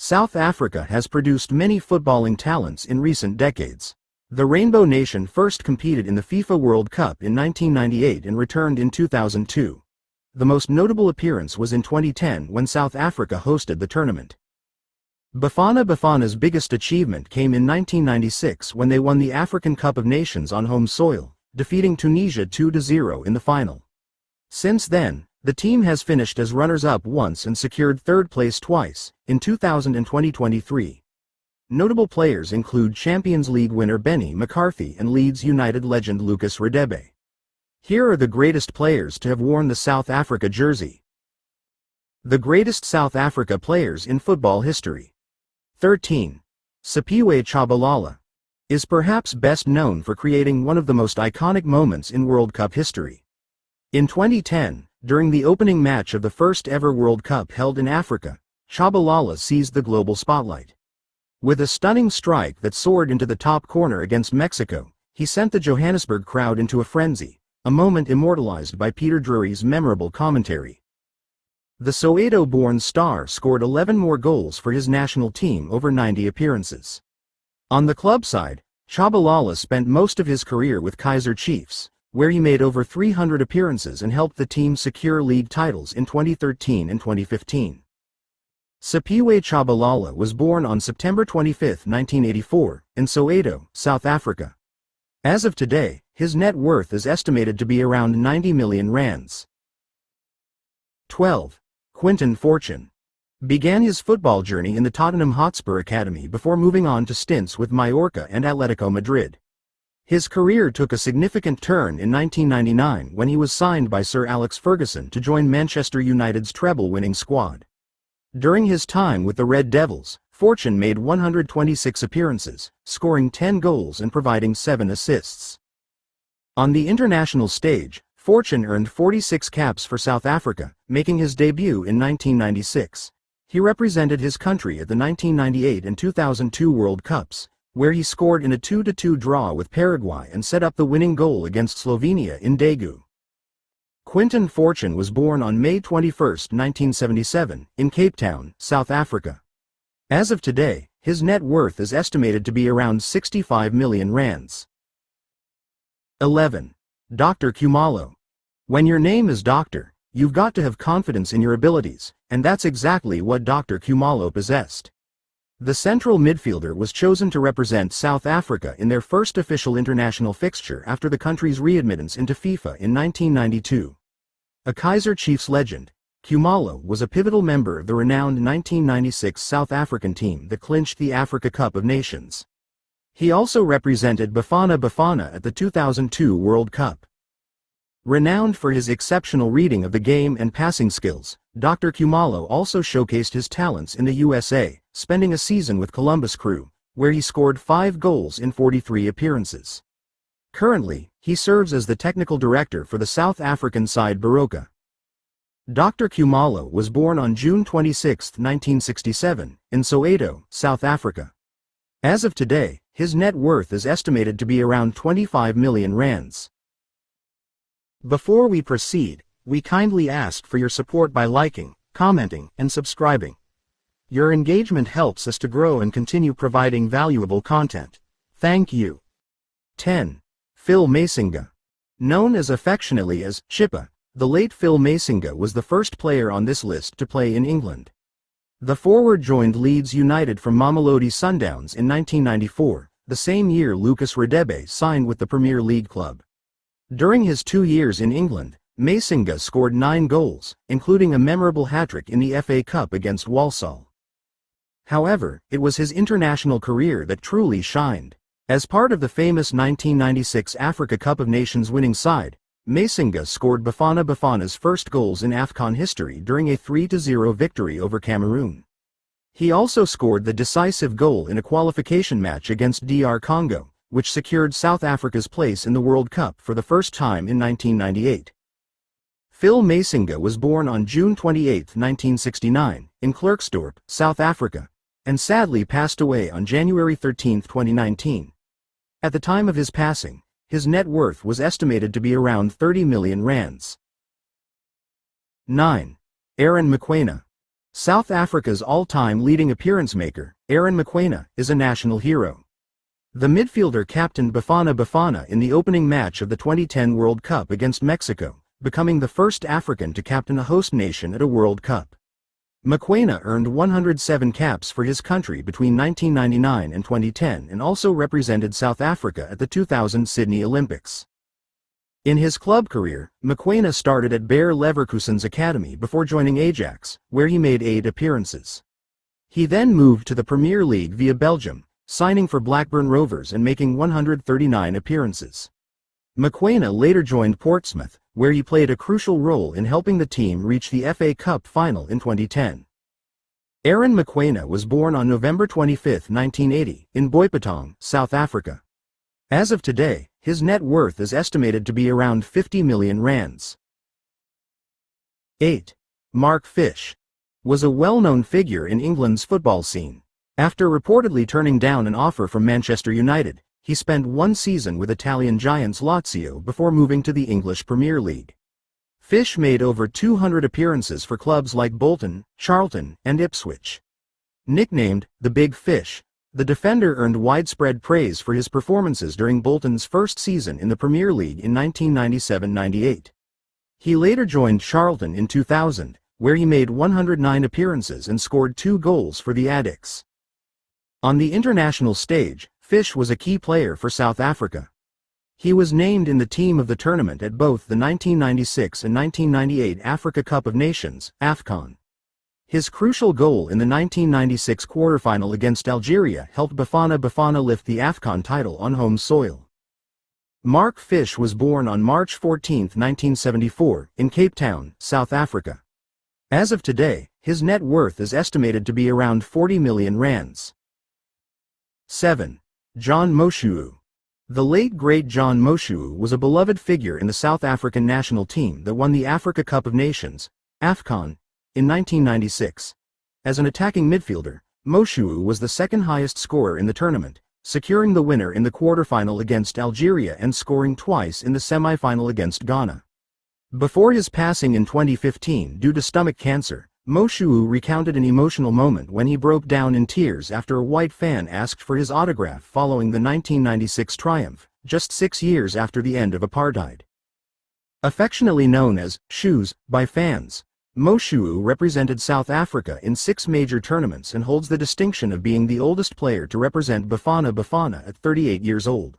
South Africa has produced many footballing talents in recent decades. The Rainbow Nation first competed in the FIFA World Cup in 1998 and returned in 2002. The most notable appearance was in 2010 when South Africa hosted the tournament. Bafana Bafana's biggest achievement came in 1996 when they won the African Cup of Nations on home soil, defeating Tunisia 2-0 in the final. Since then, the team has finished as runners-up once and secured third place twice, in 2000 and 2023. Notable players include Champions League winner Benni, McCarthy and Leeds United legend Lucas Radebe. Here are the greatest players to have worn the South Africa jersey. The greatest South Africa players in football history. 13. Sephaku Chabalala is perhaps best known for creating one of the most iconic moments in World Cup history. In 2010, during the opening match of the first ever World Cup held in Africa, Chabalala seized the global spotlight. With a stunning strike that soared into the top corner against Mexico, he sent the Johannesburg crowd into a frenzy, a moment immortalized by Peter Drury's memorable commentary. The Soweto-born star scored 11 more goals for his national team over 90 appearances. On the club side, Chabalala spent most of his career with Kaizer Chiefs, where he made over 300 appearances and helped the team secure league titles in 2013 and 2015. Sephaku Chabalala was born on September 25, 1984, in Soweto, South Africa. As of today, his net worth is estimated to be around 90 million rands. 12. Quinton Fortune began his football journey in the Tottenham Hotspur Academy before moving on to stints with Mallorca and Atletico Madrid. His career took a significant turn in 1999 when he was signed by Sir Alex Ferguson to join Manchester United's treble-winning squad. During his time with the Red Devils, Fortune made 126 appearances, scoring 10 goals and providing 7 assists. On the international stage, Fortune earned 46 caps for South Africa, making his debut in 1996. He represented his country at the 1998 and 2002 World Cups, where he scored in a 2-2 draw with Paraguay and set up the winning goal against Slovenia in Daegu. Quinton Fortune was born on May 21, 1977, in Cape Town, South Africa. As of today, his net worth is estimated to be around 65 million rands. 11. Dr. Kumalo. When your name is Doctor, you've got to have confidence in your abilities, and that's exactly what Dr. Kumalo possessed. The central midfielder was chosen to represent South Africa in their first official international fixture after the country's readmittance into FIFA in 1992. A Kaizer Chiefs legend, Kumalo was a pivotal member of the renowned 1996 South African team that clinched the Africa Cup of Nations. He also represented Bafana Bafana at the 2002 World Cup. Renowned for his exceptional reading of the game and passing skills, Dr. Kumalo also showcased his talents in the USA, spending a season with Columbus Crew, where he scored 5 goals in 43 appearances. Currently, he serves as the technical director for the South African side Baroka. Dr. Kumalo was born on June 26, 1967, in Soweto, South Africa. As of today, his net worth is estimated to be around 25 million rands. Before we proceed, we kindly ask for your support by liking, commenting, and subscribing. Your engagement helps us to grow and continue providing valuable content. Thank you. 10. Phil Masinga. Known as affectionately as Chippa, the late Phil Masinga was the first player on this list to play in England. The forward joined Leeds United from Mamelodi Sundowns in 1994, the same year Lucas Radebe signed with the Premier League club. During his 2 years in England, Masinga scored 9 goals, including a memorable hat-trick in the FA Cup against Walsall. However, it was his international career that truly shined. As part of the famous 1996 Africa Cup of Nations winning side, Masinga scored Bafana Bafana's first goals in AFCON history during a 3-0 victory over Cameroon. He also scored the decisive goal in a qualification match against DR Congo, which secured South Africa's place in the World Cup for the first time in 1998. Phil Masinga was born on June 28, 1969, in Klerksdorp, South Africa, and sadly passed away on January 13, 2019. At the time of his passing, his net worth was estimated to be around 30 million rands. 9. Aaron Mokoena. South Africa's all-time leading appearance maker, Aaron Mokoena, is a national hero. The midfielder captained Bafana Bafana in the opening match of the 2010 World Cup against Mexico, becoming the first African to captain a host nation at a World Cup. Mokoena earned 107 caps for his country between 1999 and 2010 and also represented South Africa at the 2000 Sydney Olympics. In his club career, Mokoena started at Bayer Leverkusen's academy before joining Ajax, where he made 8 appearances. He then moved to the Premier League via Belgium, signing for Blackburn Rovers and making 139 appearances. Mokoena later joined Portsmouth, where he played a crucial role in helping the team reach the FA Cup final in 2010. Aaron Mokoena was born on November 25, 1980, in Motaung, South Africa. As of today, his net worth is estimated to be around 50 million rands. 8. Mark Fish was a well-known figure in England's football scene. After reportedly turning down an offer from Manchester United, he spent one season with Italian giants Lazio before moving to the English Premier League. Fish made over 200 appearances for clubs like Bolton, Charlton, and Ipswich. Nicknamed the Big Fish, the defender earned widespread praise for his performances during Bolton's first season in the Premier League in 1997-98. He later joined Charlton in 2000, where he made 109 appearances and scored 2 goals for the Addicks. On the international stage, Fish was a key player for South Africa. He was named in the team of the tournament at both the 1996 and 1998 Africa Cup of Nations, AFCON. His crucial goal in the 1996 quarterfinal against Algeria helped Bafana Bafana lift the AFCON title on home soil. Mark Fish was born on March 14, 1974, in Cape Town, South Africa. As of today, his net worth is estimated to be around 40 million rands. 7. John Moshoeu. The late great John Moshoeu was a beloved figure in the South African national team that won the Africa Cup of Nations, AFCON, in 1996. As an attacking midfielder, Moshoeu was the second highest scorer in the tournament, securing the winner in the quarterfinal against Algeria and scoring twice in the semi-final against Ghana. Before his passing in 2015 due to stomach cancer, Moshoeu recounted an emotional moment when he broke down in tears after a white fan asked for his autograph following the 1996 triumph, just 6 years after the end of apartheid. Affectionately known as Shoes by fans, Moshoeu represented South Africa in 6 major tournaments and holds the distinction of being the oldest player to represent Bafana Bafana at 38 years old.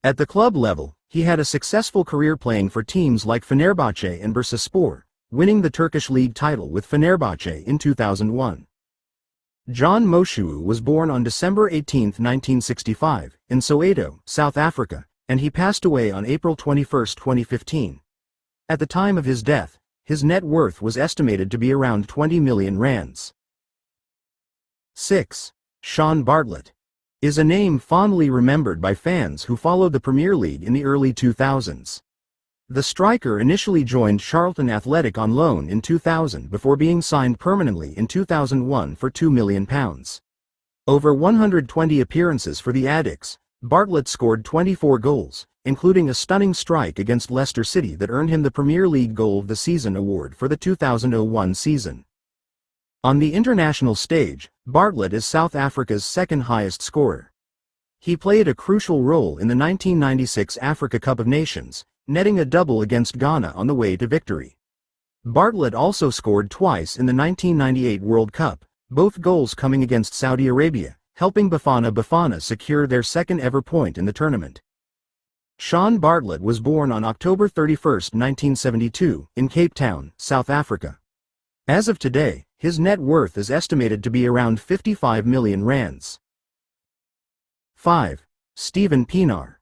At the club level, he had a successful career playing for teams like Fenerbahce and Bursaspor, winning the Turkish league title with Fenerbahce in 2001. John Moshoeu was born on December 18, 1965, in Soweto, South Africa, and he passed away on April 21, 2015. At the time of his death, his net worth was estimated to be around 20 million rands. 6. Shaun Bartlett is a name fondly remembered by fans who followed the Premier League in the early 2000s. The striker initially joined Charlton Athletic on loan in 2000 before being signed permanently in 2001 for £2 million. Over 120 appearances for the Addicks, Bartlett scored 24 goals, including a stunning strike against Leicester City that earned him the Premier League Goal of the Season award for the 2001 season. On the international stage, Bartlett is South Africa's second highest scorer. He played a crucial role in the 1996 Africa Cup of Nations, netting a double against Ghana on the way to victory. Bartlett also scored twice in the 1998 World Cup, both goals coming against Saudi Arabia, helping Bafana Bafana secure their second ever point in the tournament. Shaun Bartlett was born on October 31, 1972, in Cape Town, South Africa. As of today, his net worth is estimated to be around 55 million rands. 5. Steven Pienaar.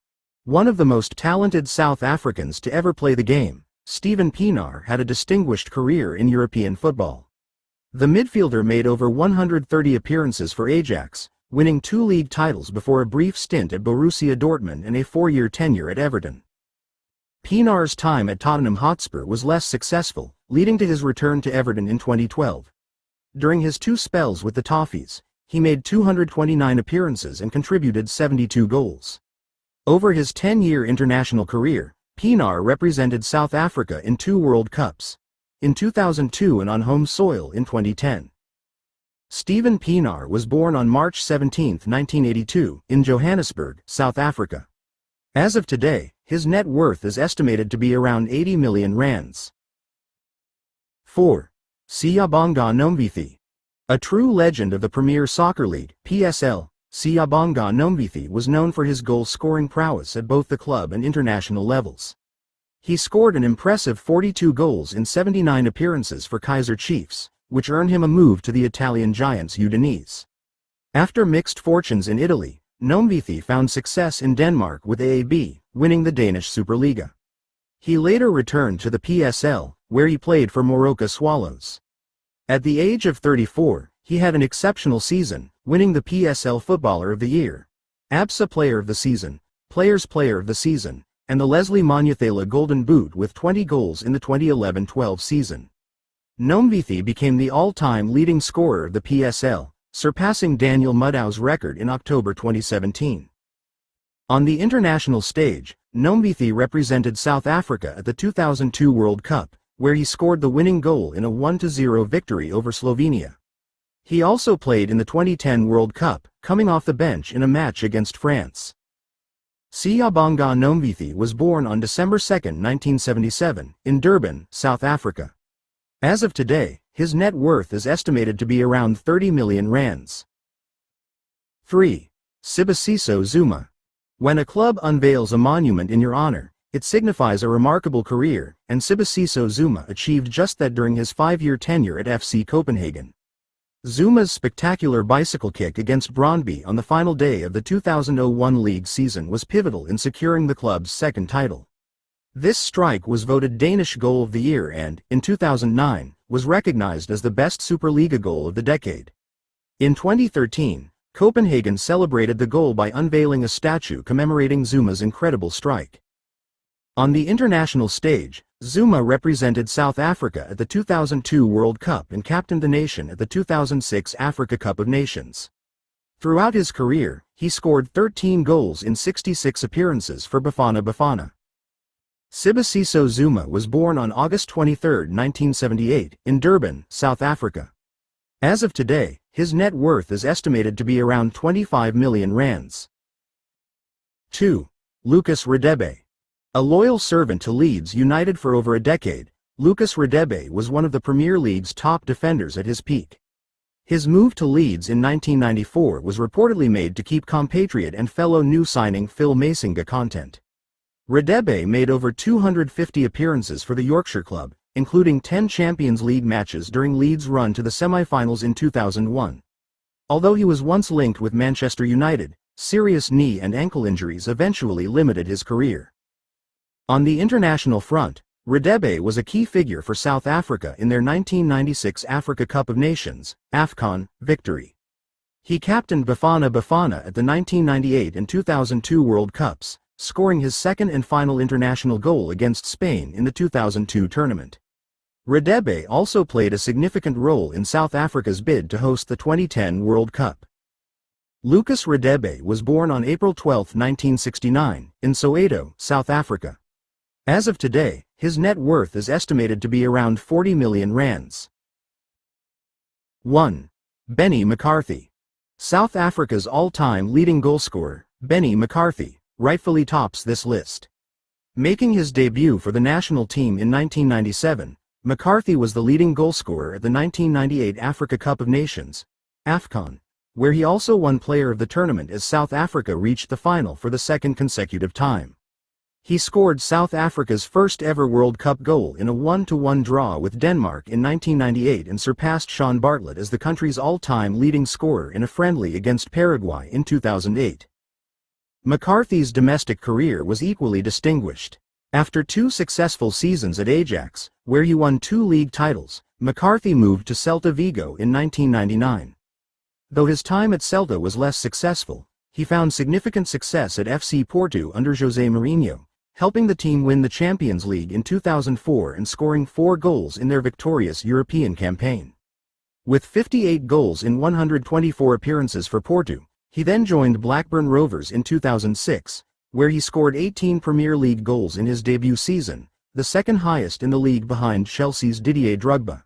One of the most talented South Africans to ever play the game, Steven Pienaar had a distinguished career in European football. The midfielder made over 130 appearances for Ajax, winning 2 league titles before a brief stint at Borussia Dortmund and a 4-year tenure at Everton. Pienaar's time at Tottenham Hotspur was less successful, leading to his return to Everton in 2012. During his 2 spells with the Toffees, he made 229 appearances and contributed 72 goals. Over his 10-year international career, Pienaar represented South Africa in 2 World Cups, in 2002 and on home soil in 2010. Stephen Pienaar was born on March 17, 1982, in Johannesburg, South Africa. As of today, his net worth is estimated to be around 80 million rands. 4. Siyabonga Nombithi. A true legend of the Premier Soccer League, PSL, Siyabonga Nombithi was known for his goal-scoring prowess at both the club and international levels. He scored an impressive 42 goals in 79 appearances for Kaizer Chiefs, which earned him a move to the Italian giants Udinese. After mixed fortunes in Italy, Nombithi found success in Denmark with AAB, winning the Danish Superliga. He later returned to the PSL, where he played for Moroka Swallows. At the age of 34, he had an exceptional season, winning the PSL Footballer of the Year, ABSA Player of the Season, Players Player of the Season, and the Leslie Manyathala Golden Boot with 20 goals in the 2011-12 season. Nombithi became the all-time leading scorer of the PSL, surpassing Daniel Mudau's record in October 2017. On the international stage, Nombithi represented South Africa at the 2002 World Cup, where he scored the winning goal in a 1-0 victory over Slovenia. He also played in the 2010 World Cup, coming off the bench in a match against France. Siyabonga Nombithi was born on December 2, 1977, in Durban, South Africa. As of today, his net worth is estimated to be around 30 million rands. 3. Ciso Zuma. When a club unveils a monument in your honor, it signifies a remarkable career, and Ciso Zuma achieved just that during his 5-year tenure at FC Copenhagen. Zuma's spectacular bicycle kick against Brøndby on the final day of the 2001 league season was pivotal in securing the club's second title. This strike was voted Danish Goal of the Year and, in 2009, was recognized as the best Superliga goal of the decade. In 2013, Copenhagen celebrated the goal by unveiling a statue commemorating Zuma's incredible strike. On the international stage, Zuma represented South Africa at the 2002 World Cup and captained the nation at the 2006 Africa Cup of Nations. Throughout his career, he scored 13 goals in 66 appearances for Bafana Bafana. Ciso Zuma was born on August 23, 1978, in Durban, South Africa. As of today, his net worth is estimated to be around 25 million rands. 2. Lucas Radebe. A loyal servant to Leeds United for over a decade, Lucas Radebe was one of the Premier League's top defenders at his peak. His move to Leeds in 1994 was reportedly made to keep compatriot and fellow new signing Phil MinGa content. Radebe made over 250 appearances for the Yorkshire club, including 10 Champions League matches during Leeds' run to the semi-finals in 2001. Although he was once linked with Manchester United, serious knee and ankle injuries eventually limited his career. On the international front, Radebe was a key figure for South Africa in their 1996 Africa Cup of Nations, AFCON, victory. He captained Bafana Bafana at the 1998 and 2002 World Cups, scoring his second and final international goal against Spain in the 2002 tournament. Radebe also played a significant role in South Africa's bid to host the 2010 World Cup. Lucas Radebe was born on April 12, 1969, in Soweto, South Africa. As of today, his net worth is estimated to be around 40 million rands. 1. Benni McCarthy. South Africa's all-time leading goalscorer, Benni McCarthy, rightfully tops this list. Making his debut for the national team in 1997, McCarthy was the leading goalscorer at the 1998 Africa Cup of Nations, AFCON, where he also won Player of the Tournament as South Africa reached the final for the second consecutive time. He scored South Africa's first ever World Cup goal in a 1-1 draw with Denmark in 1998 and surpassed Shaun Bartlett as the country's all-time leading scorer in a friendly against Paraguay in 2008. McCarthy's domestic career was equally distinguished. After 2 successful seasons at Ajax, where he won 2 league titles, McCarthy moved to Celta Vigo in 1999. Though his time at Celta was less successful, he found significant success at FC Porto under José Mourinho, helping the team win the Champions League in 2004 and scoring 4 goals in their victorious European campaign. With 58 goals in 124 appearances for Porto, he then joined Blackburn Rovers in 2006, where he scored 18 Premier League goals in his debut season, the second highest in the league behind Chelsea's Didier Drogba.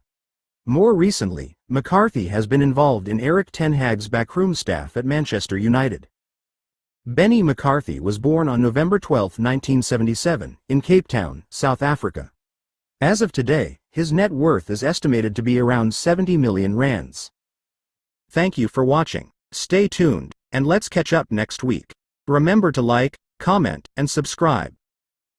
More recently, McCarthy has been involved in Erik ten Hag's backroom staff at Manchester United. Benni McCarthy was born on November 12, 1977, in Cape Town, South Africa. As of today, his net worth is estimated to be around 70 million rands. Thank you for watching. Stay tuned, and let's catch up next week. Remember to like, comment, and subscribe.